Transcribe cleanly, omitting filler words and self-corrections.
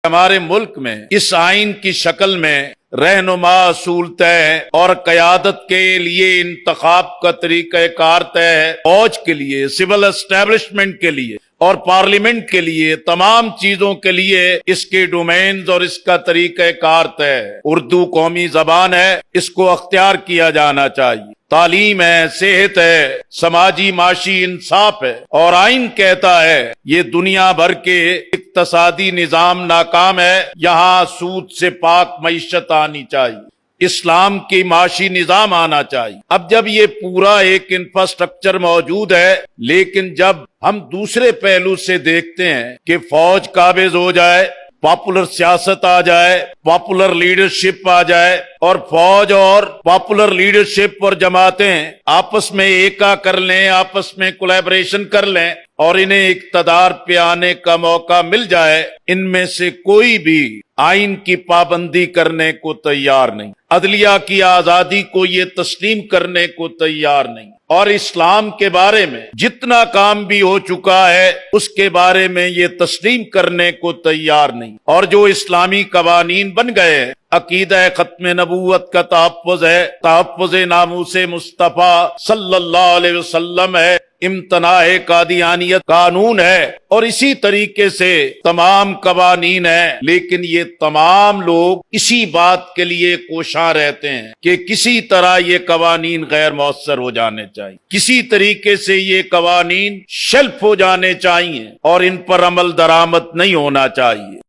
ہمارے ملک میں اس آئین کی شکل میں رہنما اصول طے ہے اور قیادت کے لیے انتخاب کا طریقہ کار طے ہے۔ فوج کے لیے، سول اسٹیبلشمنٹ کے لیے اور پارلیمنٹ کے لیے، تمام چیزوں کے لیے اس کے ڈومینز اور اس کا طریقہ کار طے ہے۔ اردو قومی زبان ہے، اس کو اختیار کیا جانا چاہیے۔ تعلیم ہے، صحت ہے، سماجی معاشی انصاف ہے، اور آئین کہتا ہے یہ دنیا بھر کے اقتصادی نظام ناکام ہے، یہاں سود سے پاک معیشت آنی چاہیے، اسلام کی معاشی نظام آنا چاہیے۔ اب جب یہ پورا ایک انفراسٹرکچر موجود ہے، لیکن جب ہم دوسرے پہلو سے دیکھتے ہیں کہ فوج قابض ہو جائے، پاپولر سیاست آ جائے، پاپولر لیڈرشپ آ جائے، اور فوج اور پاپولر لیڈرشپ اور جماعتیں آپس میں ایکا کر لیں، آپس میں کولیبریشن کر لیں اور انہیں اقتدار پہ آنے کا موقع مل جائے، ان میں سے کوئی بھی آئین کی پابندی کرنے کو تیار نہیں، عدلیہ کی آزادی کو یہ تسلیم کرنے کو تیار نہیں، اور اسلام کے بارے میں جتنا کام بھی ہو چکا ہے اس کے بارے میں یہ تسلیم کرنے کو تیار نہیں، اور جو اسلامی قوانین بن گئے ہیں، عقیدہ ختم نبوت کا تحفظ ہے، تحفظ ناموس مصطفیٰ صلی اللہ علیہ وسلم ہے، امتناع قادیانیت قانون ہے، اور اسی طریقے سے تمام قوانین ہیں، لیکن یہ تمام لوگ اسی بات کے لیے کوشاں رہتے ہیں کہ کسی طرح یہ قوانین غیر مؤثر ہو جانے چاہیے، کسی طریقے سے یہ قوانین شیلف ہو جانے چاہیے اور ان پر عمل درآمد نہیں ہونا چاہیے۔